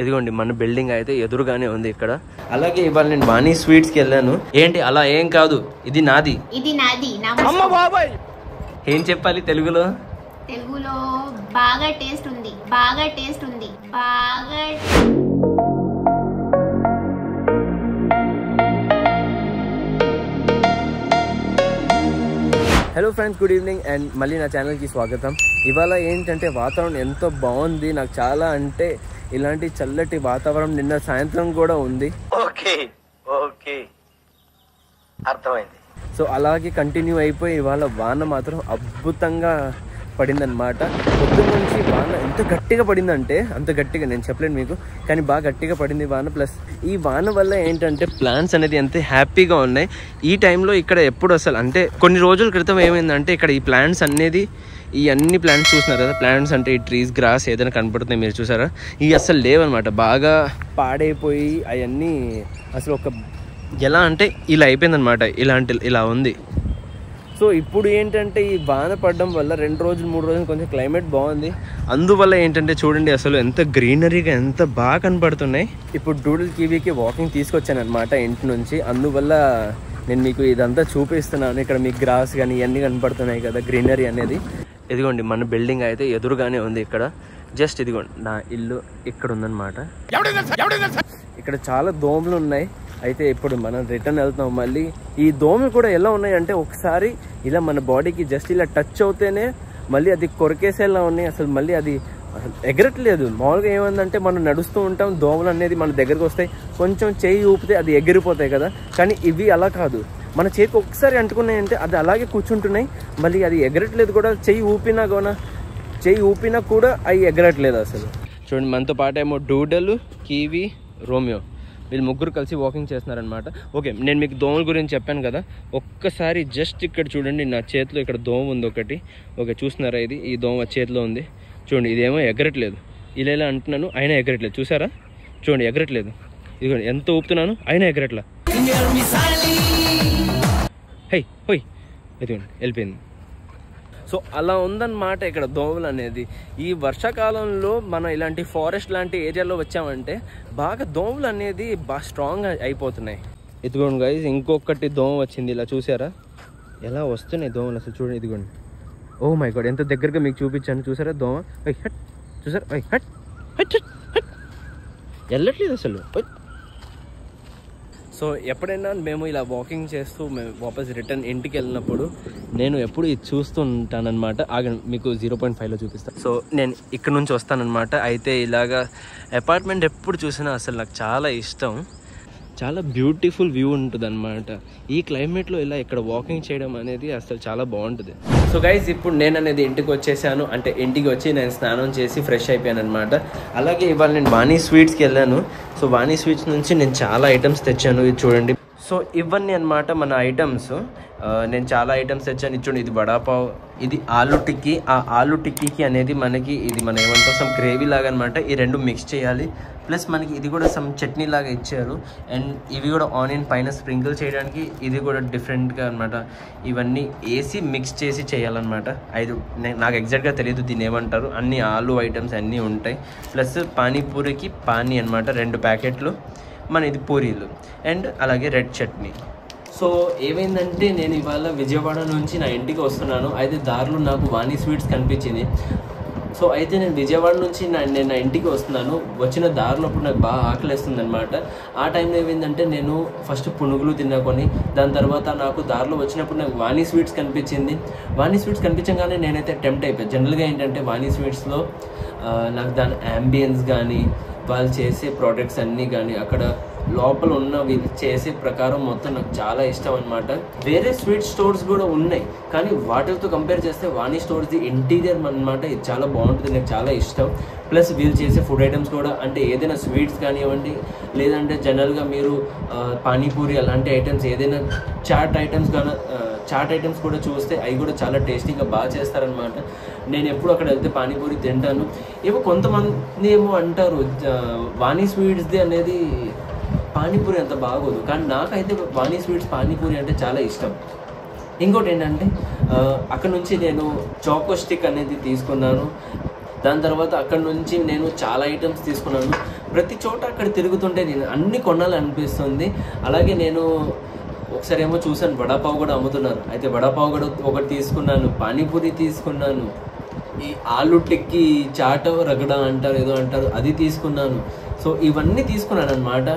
ఇదిగోండి మన బిల్డింగ్ అయితే ఎదురుగానే ఉంది ఇక్కడ. అలాగే ఇవాళ నేను వాణి స్వీట్స్ కి వెళ్ళాను. ఏంటి అలా ఏం కాదు, ఇది నాది. అమ్మ బాబాయ్ ఏం చెప్పాలి తెలుగులో? తెలుగులో బాగా టేస్ట్ ఉంది, బాగా టేస్ట్ ఉంది, బాగా. Hello friends, good evening and మళ్ళీ నా ఛానల్కి స్వాగతం. ఇవాళ ఏంటంటే వాతావరణం ఎంతో బాగుంది, నాకు చాలా అంటే ఇలాంటి చల్లటి వాతావరణం నిన్న సాయంత్రం కూడా ఉంది. ఓకే ఓకే అర్థమైంది. సో అలాగే కంటిన్యూ అయిపోయి ఇవాళ వాన మాత్రం అద్భుతంగా పడిందనమాట. పొద్దున్న నుంచి వాన ఎంత గట్టిగా పడిందంటే అంత గట్టిగా నేను చెప్పలేను మీకు, కానీ బాగా గట్టిగా పడింది వాన. ప్లస్ ఈ వాన వల్ల ఏంటంటే ప్లాంట్స్ అనేది ఎంత హ్యాపీగా ఉన్నాయి ఈ టైంలో ఇక్కడ. ఎప్పుడు అసలు అంటే కొన్ని రోజుల క్రితం ఏమైందంటే ఇక్కడ ఈ ప్లాంట్స్ అనేది, ఈ అన్ని ప్లాంట్స్ చూస్తున్నారు కదా, ప్లాంట్స్ అంటే ఈ ట్రీస్, గ్రాస్ ఏదైనా కనపడుతున్నాయి మీరు చూసారా, ఇవి అసలు లేవన్నమాట. బాగా పాడైపోయి అవన్నీ అసలు ఒక ఎలా అంటే ఇలా అయిపోయిందనమాట. ఇలా ఉంది. సో ఇప్పుడు ఏంటంటే ఈ వాన పడడం వల్ల 2 రోజులు 3 రోజులు కొంచెం క్లైమేట్ బాగుంది. అందువల్ల ఏంటంటే చూడండి అసలు ఎంత గ్రీనరీగా ఎంత బాగా కనపడుతున్నాయి. ఇప్పుడు డూడల్ కివీకి వాకింగ్ తీసుకొచ్చాను అనమాట ఇంటి నుంచి. అందువల్ల నేను మీకు ఇదంతా చూపిస్తున్నాను. ఇక్కడ మీకు గ్రాస్ కానీ ఇవన్నీ కనపడుతున్నాయి కదా, గ్రీనరీ అనేది. ఇదిగోండి మన బిల్డింగ్ అయితే ఎదురుగానే ఉంది ఇక్కడ. జస్ట్ ఇదిగోండి నా ఇల్లు ఇక్కడ ఉందన్నమాట. ఇక్కడ చాలా దోమలు ఉన్నాయి. అయితే ఇప్పుడు మనం రిటర్న్ వెళ్తాం. మళ్ళీ ఈ దోమలు కూడా ఎలా ఉన్నాయంటే ఒకసారి ఇలా మన బాడీకి జస్ట్ ఇలా టచ్ అవుతేనే మళ్ళీ అది కొరికేసేలా ఉన్నాయి. అసలు మళ్ళీ అది ఎగరట్లేదు. మామూలుగా ఏమైందంటే మనం నడుస్తూ ఉంటాం, దోమలు అనేది మన దగ్గరకు వస్తాయి, కొంచెం చేయి ఊపితే అది ఎగిరిపోతాయి కదా. కానీ ఇవి అలా కాదు, మన చేతికి ఒకసారి అంటుకున్నాయంటే అది అలాగే కూర్చుంటున్నాయి. మళ్ళీ అది ఎగరట్లేదు కూడా. చెయ్యి ఊపినా కూడా అవి ఎగరట్లేదు అసలు. చూడండి మనతో పాటు ఏమో డూడల్, కివీ, రోమియో వీళ్ళు ముగ్గురు కలిసి వాకింగ్ చేస్తున్నారనమాట. ఓకే, నేను మీకు దోమల గురించి చెప్పాను కదా, ఒక్కసారి జస్ట్ ఇక్కడ చూడండి నా చేతిలో ఇక్కడ దోమ ఉంది ఒకటి. ఓకే చూస్తున్నారా, ఇది ఈ దోమ చేతిలో ఉంది చూడండి. ఇదేమో ఎగరట్లేదు, ఇలా అంటున్నాను అయినా ఎగరట్లేదు. చూసారా చూడండి ఎగరట్లేదు. ఇదిగోండి ఎంత ఊపుతున్నాను అయినా ఎగరట్లా. హై హోయ్ ఇదిగోండి వెళ్ళిపోయింది. సో అలా ఉందన్నమాట ఇక్కడ దోమలు అనేది. ఈ వర్షాకాలంలో మనం ఇలాంటి ఫారెస్ట్ లాంటి ఏరియాలో వచ్చామంటే బాగా దోమలు అనేది బాగా స్ట్రాంగ్గా అయిపోతున్నాయి. ఇదిగోండి గైస్ ఇంకొకటి దోమ వచ్చింది. ఇలా చూసారా ఎలా వస్తున్నాయి దోమలు అసలు చూడండి. ఇదిగోండి ఓ మై గాడ్ ఎంత దగ్గరగా మీకు చూపించాను. చూసారా దోమ, హట్ చూసారా, హట్ హట్ హట్ వెళ్ళట్లేదు అసలు. సో ఎప్పుడైనా మేము ఇలా వాకింగ్ చేస్తూ మేము వాపస్ రిటర్న్ ఇంటికి వెళ్ళినప్పుడు నేను ఎప్పుడు ఇది చూస్తూ ఉంటానన్నమాట. మీకు 0.5లో చూపిస్తాను. సో నేను ఇక్కడ నుంచి వస్తానన్నమాట. అయితే ఇలాగా అపార్ట్మెంట్ ఎప్పుడు చూసినా అసలు నాకు చాలా ఇష్టం. చాలా బ్యూటిఫుల్ వ్యూ ఉంటుంది అనమాట. ఈ క్లైమేట్లో ఇలా ఇక్కడ వాకింగ్ చేయడం అనేది అసలు చాలా బాగుంటుంది. సో గైజ్ ఇప్పుడు నేను అనేది ఇంటికి వచ్చేసాను. అంటే ఇంటికి వచ్చి నేను స్నానం చేసి ఫ్రెష్ అయిపోయాను అనమాట. అలాగే ఇవాళ నేను వాణి స్వీట్స్కి వెళ్ళాను. సో వాణి స్వీట్స్ నుంచి నేను చాలా ఐటమ్స్ తెచ్చాను. ఇది చూడండి. సో ఇవన్నీ అనమాట మన ఐటమ్స్. నేను చాలా ఐటమ్స్ తెచ్చాను. ఇది చూడండి, ఇది వడాపావ్, ఇది ఆలు టిక్కీ. ఆ ఆలు టిక్కీకి అనేది మనకి ఇది మనం ఏమంటాం సమ్ గ్రేవీ లాగా అనమాట. ఈ రెండు మిక్స్ చేయాలి. ప్లస్ మనకి ఇది కూడా సమ్ చట్నీ లాగా ఇచ్చారు. అండ్ ఇవి కూడా ఆనియన్ పైన స్ప్రింకిల్ చేయడానికి ఇది కూడా డిఫరెంట్గా అనమాట. ఇవన్నీ వేసి మిక్స్ చేసి చేయాలన్నమాట. నాకు ఎగ్జాక్ట్గా తెలియదు దీన్ని ఏమంటారు. అన్ని ఆలు ఐటమ్స్ అన్నీ ఉంటాయి. ప్లస్ పానీపూరికి పానీ అనమాట 2 ప్యాకెట్లు. మన ఇది పూరీలు అండ్ అలాగే రెడ్ చట్నీ. సో ఏమైందంటే నేను ఇవాళ విజయవాడ నుంచి నా ఇంటికి వస్తున్నాను. అయితే దారిలో నాకు వాణి స్వీట్స్ కనిపించింది. సో అయితే నేను విజయవాడ నుంచి నేను నా ఇంటికి వస్తున్నాను. వచ్చిన దారిలోప్పుడు నాకు బాగా ఆకలిస్తుంది అనమాట. ఆ టైంలో ఏమైందంటే నేను ఫస్ట్ పునుగులు తిన్నాకొని, దాని తర్వాత నాకు దారిలో వచ్చినప్పుడు నాకు వాణి స్వీట్స్ కనిపించింది. వాణి స్వీట్స్ కనిపించగానే నేనైతే టెంప్ట్ అయిపోయాను. జనరల్గా ఏంటంటే వాణి స్వీట్స్లో నాకు దాని యాంబియన్స్ కానీ వాళ్ళు చేసే ప్రోడక్ట్స్ అన్నీ కానీ అక్కడ లోపల ఉన్న వీళ్ళు చేసే ప్రకారం మొత్తం నాకు చాలా ఇష్టం అనమాట. వేరే స్వీట్ స్టోర్స్ కూడా ఉన్నాయి, కానీ వాటితో కంపేర్ చేస్తే వాణి స్టోర్స్ది ఇంటీరియర్ అనమాట ఇది చాలా బాగుంటుంది, నాకు చాలా ఇష్టం. ప్లస్ వీళ్ళు చేసే ఫుడ్ ఐటమ్స్ కూడా, అంటే ఏదైనా స్వీట్స్ కానివ్వండి, లేదంటే జనరల్గా మీరు పానీపూరి అలాంటి ఐటమ్స్, ఏదైనా చాట్ ఐటమ్స్ కూడా చూస్తే అవి కూడా చాలా టేస్టీగా బాగా చేస్తారనమాట. నేను ఎప్పుడు అక్కడ వెళ్తే పానీపూరి తింటాను. ఏమో కొంతమంది ఏమో అంటారు వాణి స్వీట్స్ది అనేది పానీపూరి అంత బాగోదు, కానీ నాకైతే వాణి స్వీట్స్ పానీపూరి అంటే చాలా ఇష్టం. ఇంకోటి ఏంటంటే అక్కడ నుంచి నేను చాకో స్టిక్ అనేది తీసుకున్నాను. దాని తర్వాత అక్కడ నుంచి నేను చాలా ఐటమ్స్ తీసుకున్నాను. ప్రతి చోట అక్కడ తిరుగుతుంటే నేను అన్ని కొనాలనిపిస్తుంది. అలాగే నేను ఒకసారి ఏమో చూసాను వడాపావ్ కూడా అమ్ముతున్నారు. అయితే వడాపావ్ కూడా ఒకటి తీసుకున్నాను, పానీపూరి తీసుకున్నాను, ఈ ఆలు టిక్కీ చాట రగడ అంటారు ఏదో అంటారు అది తీసుకున్నాను. సో ఇవన్నీ తీసుకున్నాను అనమాట.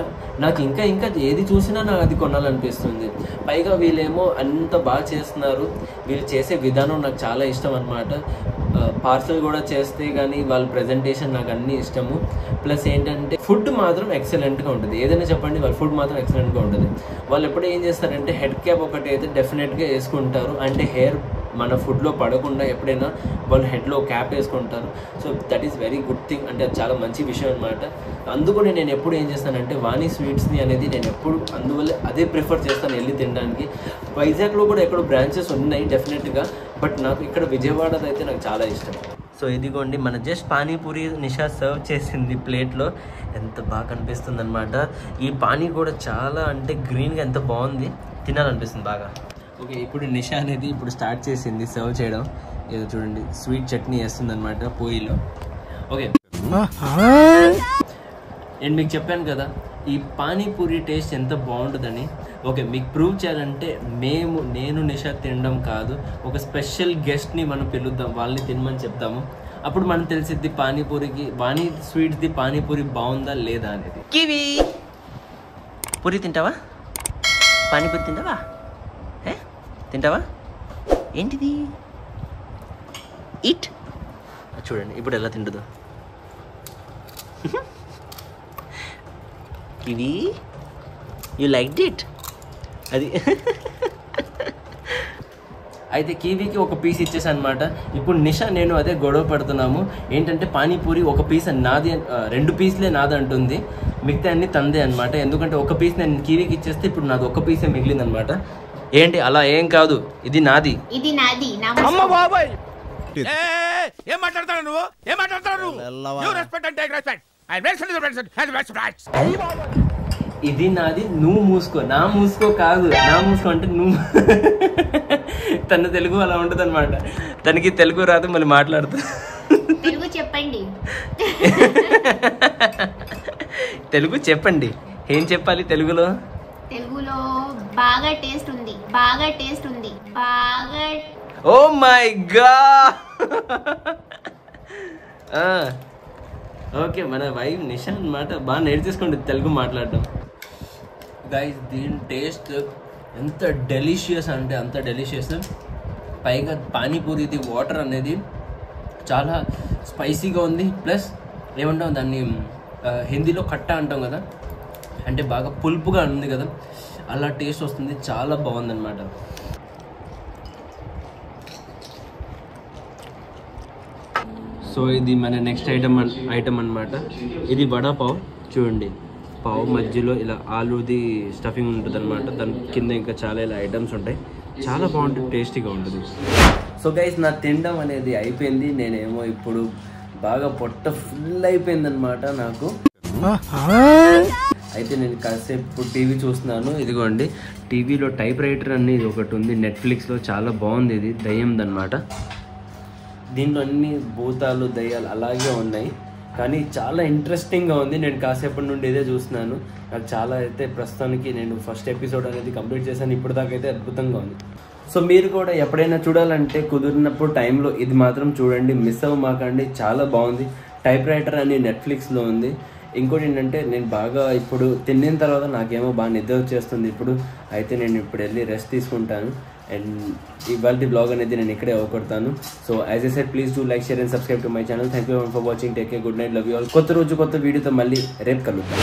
నాకు ఇంకా ఏది చూసినా నాకు అది కొనాలనిపిస్తుంది. పైగా వీళ్ళేమో అంత బాగా చేస్తున్నారు. వీళ్ళు చేసే విధానం నాకు చాలా ఇష్టం అనమాట. పార్సల్ కూడా చేస్తే కానీ వాళ్ళ ప్రజెంటేషన్ నాకు అన్నీ ఇష్టము. ప్లస్ ఏంటంటే ఫుడ్ మాత్రం ఎక్సలెంట్గా ఉంటుంది. ఏదైనా చెప్పండి, వాళ్ళ ఫుడ్ మాత్రం ఎక్సలెంట్గా ఉంటుంది. వాళ్ళు ఎప్పుడు ఏం చేస్తారంటే హెడ్ క్యాప్ ఒకటి అయితే డెఫినెట్గా వేసుకుంటారు. అంటే హెయిర్ మన ఫుడ్లో పడకుండా ఎప్పుడైనా వాళ్ళు హెడ్లో క్యాప్ వేసుకుంటారు. So that is very good thing. అంటే అది చాలా మంచి విషయం అనమాట. అందుకని నేను ఎప్పుడు ఏం చేస్తానంటే వాణి స్వీట్స్ని అనేది నేను ఎప్పుడు అందువల్ల అదే ప్రిఫర్ చేస్తాను వెళ్ళి తినడానికి. వైజాగ్లో కూడా ఎక్కడో బ్రాంచెస్ ఉన్నాయి డెఫినెట్గా, బట్ నాకు ఇక్కడ విజయవాడది అయితే నాకు చాలా ఇష్టం. సో ఇదిగోండి మన జస్ట్ పానీపూరి నిషా సర్వ్ చేసింది ప్లేట్లో. ఎంత బాగా కనిపిస్తుంది అనమాట. ఈ పానీ కూడా చాలా అంటే గ్రీన్గా ఎంత బాగుంది, తినాలనిపిస్తుంది బాగా. ఓకే, ఇప్పుడు నిషా అనేది ఇప్పుడు స్టార్ట్ చేసింది సర్వ్ చేయడం. ఏదో చూడండి స్వీట్ చట్నీ వేస్తుంది అనమాట పూరీలో. ఓకే, నేను మీకు చెప్పాను కదా ఈ పానీపూరి టేస్ట్ ఎంత బాగుంటుందని. ఓకే, మీకు ప్రూవ్ చేయాలంటే నేను నిషా తినడం కాదు, ఒక స్పెషల్ గెస్ట్ని మనం పిలుద్దాం, వాళ్ళని తినమని చెప్తాము. అప్పుడు మనం తెలిసిద్ది పానీపూరికి వాణి స్వీట్స్ది పానీపూరి బాగుందా లేదా అనేది. కివి పూరి తింటావా? పానీపూరి తింటావా? తింటావా? ఏంటిది? ఇట్ చూడండి ఇప్పుడు ఎలా తింటుందో. కివి యూ లైక్ ఇట్ అది. అయితే కివీకి ఒక పీస్ ఇచ్చేసాను అనమాట. ఇప్పుడు నిషా నేను అదే గొడవ పడుతున్నాము. ఏంటంటే పానీపూరి ఒక పీస్ నాది, 2 పీస్లే నాది అంటుంది, మిగతా అన్ని తందే అనమాట. ఎందుకంటే ఒక పీస్ నేను కివీకి ఇచ్చేస్తే ఇప్పుడు నాది ఒక పీసే మిగిలింది అనమాట. ఏంటి అలా ఏం కాదు, ఇది నాది. అమ్మ బాబాయ్, ఏం మాట్లాడతాడు నువ్వు? ఏం మాట్లాడతాడు నువ్వు? Respect and take respect. ఇది నాది, నువ్వు మూసుకో. నా మూసుకో కాదు, నా మూసుకో అంటే నువ్వు. తన తెలుగు అలా ఉంటుంది అనమాట. తనకి తెలుగు రాదు, మళ్ళీ మాట్లాడుతా. తెలుగు చెప్పండి. తెలుగు చెప్పండి. ఏం చెప్పాలి తెలుగులో? తెలుగులో బాగా టేస్ట్ ఉంది, బాగా టేస్ట్ ఉంది, బాగా. Oh my god. ఓకే, మన వైఫ్ నిషా అన్నమాట బాగా నేర్చేసుకోండి తెలుగు మాట్లాడడం. గైస్ దీని టేస్ట్ ఎంత డెలిషియస్ అంటే అంత డెలిషియస్. పైగా పానీపూరిది వాటర్ అనేది చాలా స్పైసీగా ఉంది. ప్లస్ ఏమంటాం దాన్ని హిందీలో కట్టా అంటాం కదా, అంటే బాగా పులుపుగా ఉంది కదా, అలా టేస్ట్ వస్తుంది. చాలా బాగుందన్నమాట. సో ఇది మన నెక్స్ట్ ఐటమ్ అన్నమాట. ఇది వడాపావ్. చూడండి పావు మధ్యలో ఇలా ఆలూది స్టఫింగ్ ఉంటుంది అనమాట. దాని కింద ఇంకా చాలా ఇలా ఐటమ్స్ ఉంటాయి. చాలా బాగుంటుంది, టేస్టీగా ఉంటుంది. సో గైస్ నా తినడం అనేది అయిపోయింది. నేనేమో ఇప్పుడు బాగా పొట్ట ఫుల్ అయిపోయింది అనమాట నాకు. అయితే నేను కాసేపు టీవీ చూస్తున్నాను. ఇదిగోండి టీవీలో టైప్ రైటర్ అనేది ఒకటి ఉంది నెట్ఫ్లిక్స్లో, చాలా బాగుంది. ఇది దయ్యందనమాట. దీంట్లో అన్ని భూతాలు దయ్యాలు అలాగే ఉన్నాయి, కానీ చాలా ఇంట్రెస్టింగ్గా ఉంది. నేను కాసేపటి నుండి ఇదే చూస్తున్నాను. నాకు చాలా అయితే ప్రస్తుతానికి నేను ఫస్ట్ ఎపిసోడ్ అనేది కంప్లీట్ చేశాను. ఇప్పుడు దాకా అయితే అద్భుతంగా ఉంది. సో మీరు కూడా ఎప్పుడైనా చూడాలంటే కుదిరినప్పుడు టైంలో ఇది మాత్రం చూడండి, మిస్ అవ్వమాకండి. చాలా బాగుంది. టైప్ రైటర్ అని నెట్ఫ్లిక్స్లో ఉంది. ఇంకోటి ఏంటంటే నేను బాగా ఇప్పుడు తిన్న తర్వాత నాకేమో బాగా నిద్ర వచ్చేస్తుంది ఇప్పుడు. అయితే నేను ఇప్పుడు వెళ్ళి రెస్ట్ తీసుకుంటాను. అండ్ ఇవాళ బ్లాగ్ అనేది నేను ఇక్కడే అవకొడతాను. So as I said please do like, share and subscribe to my channel. Thank you for watching. Take care, good night, love you all. కొత్త రోజు కొత్త వీడియోతో మళ్ళీ రేపు కలుద్దాం.